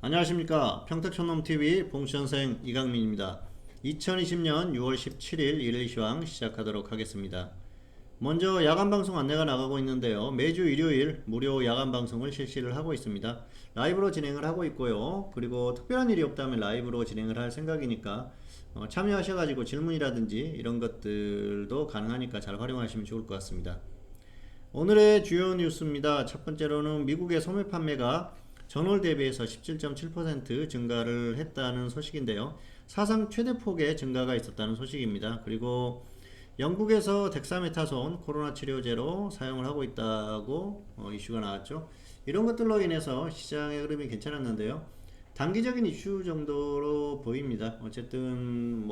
안녕하십니까. 평택촌놈TV 봉수선생 이강민입니다. 2020년 6월 17일 일일 시황 시작하도록 하겠습니다. 먼저 야간방송 안내가 나가고 있는데요. 매주 일요일 무료 야간방송을 실시를 하고 있습니다. 라이브로 진행을 하고 있고요. 그리고 특별한 일이 없다면 라이브로 진행을 할 생각이니까 참여하셔가지고 질문이라든지 이런 것들도 가능하니까 잘 활용하시면 좋을 것 같습니다. 오늘의 주요 뉴스입니다. 첫 번째로는 미국의 소매 판매가 전월 대비해서 17.7% 증가를 했다는 소식인데요. 사상 최대폭의 증가가 있었다는 소식입니다. 그리고 영국에서 덱사메타손 코로나 치료제로 사용을 하고 있다고 이슈가 나왔죠. 이런 것들로 인해서 시장의 흐름이 괜찮았는데요. 단기적인 이슈 정도로 보입니다. 어쨌든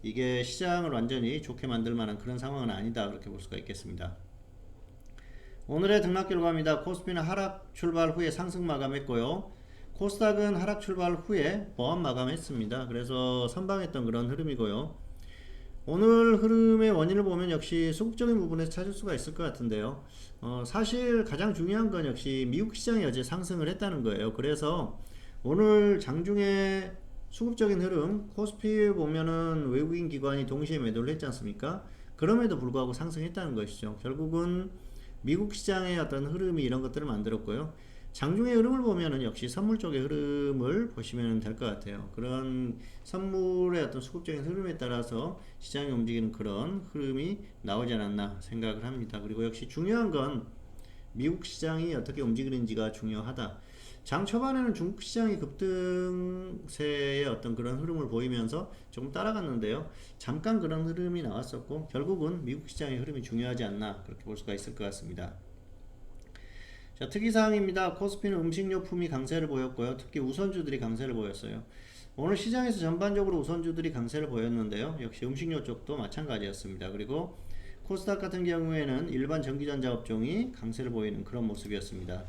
이게 시장을 완전히 좋게 만들 만한 그런 상황은 아니다, 그렇게 볼 수가 있겠습니다. 오늘의 등락 결과입니다. 코스피는 하락 출발 후에 상승 마감했고요. 코스닥은 하락 출발 후에 보합 마감했습니다. 그래서 선방했던 그런 흐름이고요. 오늘 흐름의 원인을 보면 역시 수급적인 부분에서 찾을 수가 있을 것 같은데요. 사실 가장 중요한 건 역시 미국 시장이 어제 상승을 했다는 거예요. 그래서 오늘 장중에 수급적인 흐름, 코스피에 보면은 외국인 기관이 동시에 매도를 했지 않습니까? 그럼에도 불구하고 상승했다는 것이죠. 결국은 미국 시장의 어떤 흐름이 이런 것들을 만들었고요. 장중의 흐름을 보면은 역시 선물 쪽의 흐름을 보시면 될 것 같아요. 그런 선물의 어떤 수급적인 흐름에 따라서 시장이 움직이는 그런 흐름이 나오지 않았나 생각을 합니다. 그리고 역시 중요한 건 미국 시장이 어떻게 움직이는지가 중요하다. 장 초반에는 중국 시장이 급등세의 어떤 그런 흐름을 보이면서 조금 따라갔는데요. 잠깐 그런 흐름이 나왔었고 결국은 미국 시장의 흐름이 중요하지 않나 그렇게 볼 수가 있을 것 같습니다. 자, 특이사항입니다. 코스피는 음식료품이 강세를 보였고요. 특히 우선주들이 강세를 보였어요. 오늘 시장에서 전반적으로 우선주들이 강세를 보였는데요. 역시 음식료 쪽도 마찬가지였습니다. 그리고 코스닥 같은 경우에는 일반 전기전자 업종이 강세를 보이는 그런 모습이었습니다.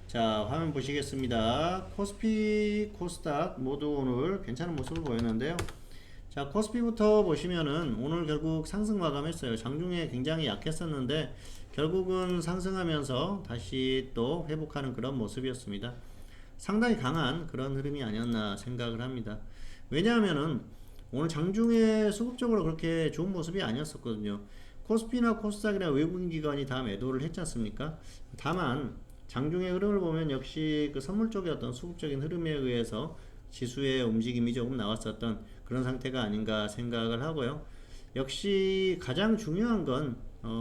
자, 화면 보시겠습니다. 코스피, 코스닥 모두 오늘 괜찮은 모습을 보였는데요. 자, 코스피부터 보시면은 오늘 결국 상승 마감했어요. 장중에 굉장히 약했었는데 결국은 상승하면서 다시 또 회복하는 그런 모습이었습니다. 상당히 강한 그런 흐름이 아니었나 생각을 합니다. 왜냐하면은 오늘 장중에 수급적으로 그렇게 좋은 모습이 아니었었거든요. 코스피나 코스닥이나 외국인 기관이 다 매도를 했지 않습니까? 다만 장중의 흐름을 보면 역시 그 선물 쪽의 어떤 수급적인 흐름에 의해서 지수의 움직임이 조금 나왔었던 그런 상태가 아닌가 생각을 하고요. 역시 가장 중요한 건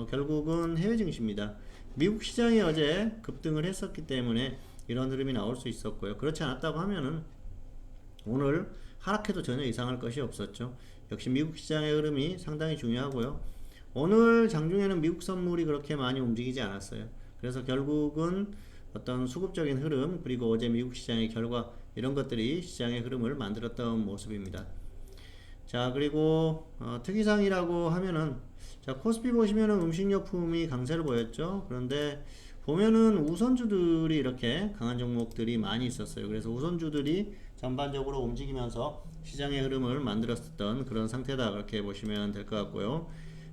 결국은 해외 증시입니다. 미국 시장이 어제 급등을 했었기 때문에 이런 흐름이 나올 수 있었고요. 그렇지 않았다고 하면은 오늘 하락해도 전혀 이상할 것이 없었죠. 역시 미국 시장의 흐름이 상당히 중요하고요. 오늘 장중에는 미국 선물이 그렇게 많이 움직이지 않았어요. 그래서 결국은 어떤 수급적인 흐름 그리고 어제 미국 시장의 결과 이런 것들이 시장의 흐름을 만들었던 모습입니다. 자, 그리고 특이사항이라고 하면은 자, 코스피 보시면은 음식료품이 강세를 보였죠. 그런데 보면은 우선주들이 이렇게 강한 종목들이 많이 있었어요. 그래서 우선주들이 전반적으로 움직이면서 시장의 흐름을 만들었던 그런 상태다, 그렇게 보시면 될 것 같고요.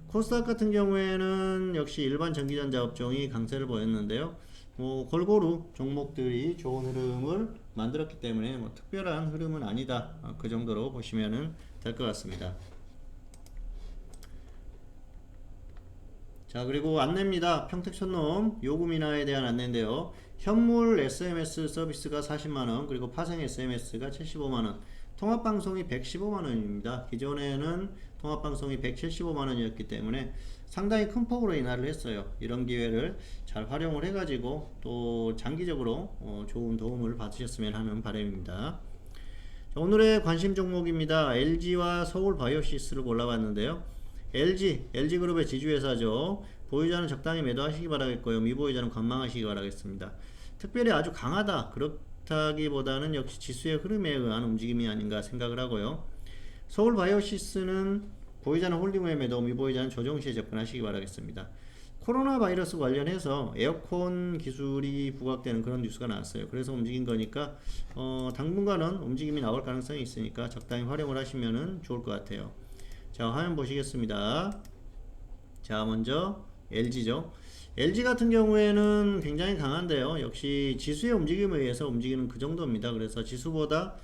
코스닥 같은 경우에는 역시 일반 전기전자 업종이 강세를 보였는데요. 골고루 종목들이 좋은 흐름을 만들었기 때문에 특별한 흐름은 아니다, 그 정도로 보시면 될 것 같습니다. 자, 그리고 안내입니다. 평택촌놈 요금 인하에 대한 안내인데요. 현물 SMS 서비스가 40만원, 그리고 파생 SMS가 75만원, 통합방송이 115만원입니다. 기존에는 통합방송이 175만원이었기 때문에 상당히 큰 폭으로 인하를 했어요. 이런 기회를 잘 활용을 해가지고 또 장기적으로 좋은 도움을 받으셨으면 하는 바람입니다. 자, 오늘의 관심 종목입니다. LG와 서울바이오시스를 골라봤는데요. LG그룹의 지주회사죠. 보유자는 적당히 매도하시기 바라겠고요. 미보유자는 관망하시기 바라겠습니다. 특별히 아주 강하다 그렇다기보다는 역시 지수의 흐름에 의한 움직임이 아닌가 생각을 하고요. 서울바이오시스는 보유자는 홀딩 후에 매도, 미보유자는 조정 시에 접근하시기 바라겠습니다. 코로나 바이러스 관련해서 에어컨 기술이 부각되는 그런 뉴스가 나왔어요. 그래서 움직인 거니까 당분간은 움직임이 나올 가능성이 있으니까 적당히 활용을 하시면 좋을 것 같아요. 자, 화면 보시겠습니다. 자, 먼저 LG죠. LG 같은 경우에는 굉장히 강한데요. 역시 지수의 움직임에 의해서 움직이는 그 정도입니다. 그래서 지수보다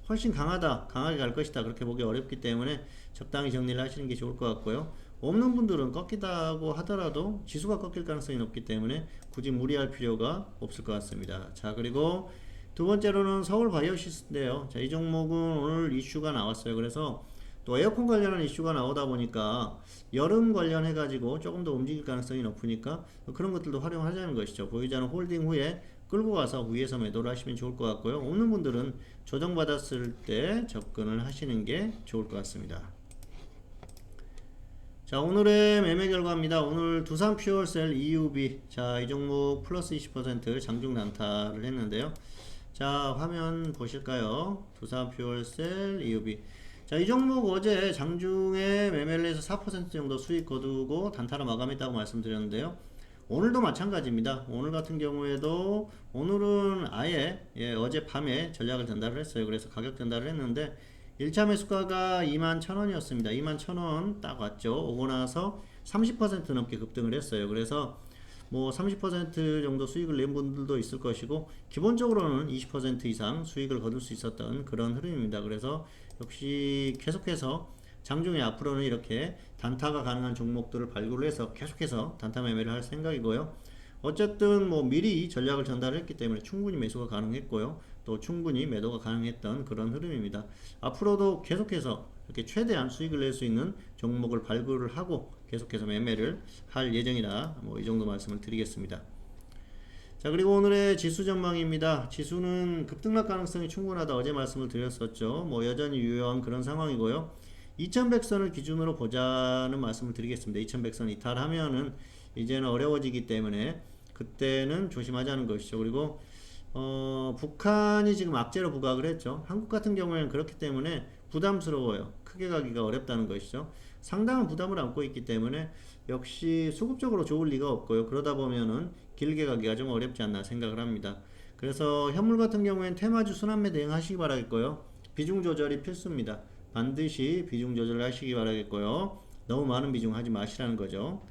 훨씬 강하게 갈 것이다. 그렇게 보기 어렵기 때문에 적당히 정리를 하시는 게 좋을 것 같고요. 없는 분들은 꺾이다고 하더라도 지수가 꺾일 가능성이 높기 때문에 굳이 무리할 필요가 없을 것 같습니다. 자, 그리고 두 번째로는 서울바이오시스인데요. 자, 이 종목은 오늘 이슈가 나왔어요. 그래서 또 에어컨 관련한 이슈가 나오다 보니까 여름 관련해 가지고 조금 더 움직일 가능성이 높으니까 그런 것들도 활용하자는 것이죠. 보유자는 홀딩 후에 끌고 가서 위에서 매도를 하시면 좋을 것 같고요. 없는 분들은 조정받았을 때 접근을 하시는 게 좋을 것 같습니다. 자, 오늘의 매매 결과입니다. 오늘 두산 퓨얼셀 EUB, 자, 이 종목 플러스 20% 장중 단타를 했는데요. 자, 화면 보실까요? 두산 퓨얼셀 EUB. 자, 이 종목 어제 장중에 매매를 해서 4% 정도 수익 거두고 단타로 마감했다고 말씀드렸는데요. 오늘도 마찬가지입니다. 오늘 같은 경우에도 오늘은 아예 어젯밤에 전략을 전달을 했어요. 그래서 가격 전달을 했는데 1차 매수가가 21,000원이었습니다. 21,000원 딱 왔죠. 오고 나서 30% 넘게 급등을 했어요. 그래서 뭐 30% 정도 수익을 낸 분들도 있을 것이고 기본적으로는 20% 이상 수익을 거둘 수 있었던 그런 흐름입니다. 그래서 역시 계속해서 장중에 앞으로는 이렇게 단타가 가능한 종목들을 발굴을 해서 계속해서 단타 매매를 할 생각이고요. 어쨌든 뭐 미리 전략을 전달했기 때문에 충분히 매수가 가능했고요. 또 충분히 매도가 가능했던 그런 흐름입니다. 앞으로도 계속해서 이렇게 최대한 수익을 낼 수 있는 종목을 발굴을 하고 계속해서 매매를 할 예정이다. 뭐 이 정도 말씀을 드리겠습니다. 자, 그리고 오늘의 지수 전망입니다. 지수는 급등락 가능성이 충분하다 어제 말씀을 드렸었죠. 뭐 여전히 유효한 그런 상황이고요. 2100선을 기준으로 보자는 말씀을 드리겠습니다. 2100선 이탈하면은 이제는 어려워지기 때문에 그때는 조심하자는 것이죠. 그리고 북한이 지금 악재로 부각을 했죠. 한국 같은 경우에는 그렇기 때문에 부담스러워요. 크게 가기가 어렵다는 것이죠. 상당한 부담을 안고 있기 때문에 역시 수급적으로 좋을 리가 없고요. 그러다 보면은 길게 가기가 좀 어렵지 않나 생각을 합니다. 그래서 현물 같은 경우에는 테마주 순환매 대응하시기 바라겠고요. 비중 조절이 필수입니다. 반드시 비중 조절을 하시기 바라겠고요. 너무 많은 비중 하지 마시라는 거죠.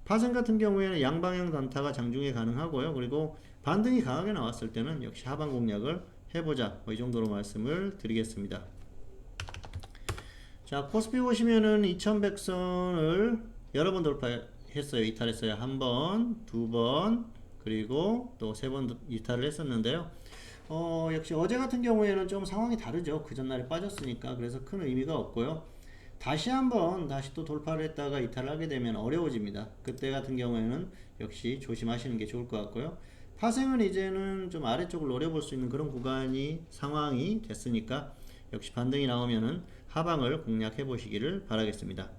파생 같은 경우에는 양방향 단타가 장중에 가능하고요. 그리고 반등이 강하게 나왔을 때는 역시 하방 공략을 해보자. 뭐 이 정도로 말씀을 드리겠습니다. 자, 코스피 보시면은 2100선을 여러 번 돌파했어요. 이탈했어요. 한 번, 두 번, 그리고 또 세 번 이탈을 했었는데요. 역시 어제 같은 경우에는 좀 상황이 다르죠. 그 전날에 빠졌으니까. 그래서 큰 의미가 없고요. 다시 또 돌파를 했다가 이탈을 하게 되면 어려워집니다. 그때 같은 경우에는 역시 조심하시는 게 좋을 것 같고요. 파생은 이제는 좀 아래쪽을 노려볼 수 있는 그런 상황이 됐으니까 역시 반등이 나오면은 하방을 공략해 보시기를 바라겠습니다.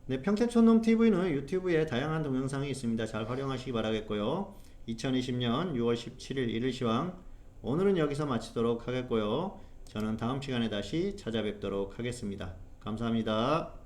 네, 평택촌놈TV는 유튜브에 다양한 동영상이 있습니다. 잘 활용하시기 바라겠고요. 2020년 6월 17일 일일 시황 오늘은 여기서 마치도록 하겠고요. 저는 다음 시간에 다시 찾아뵙도록 하겠습니다. 감사합니다.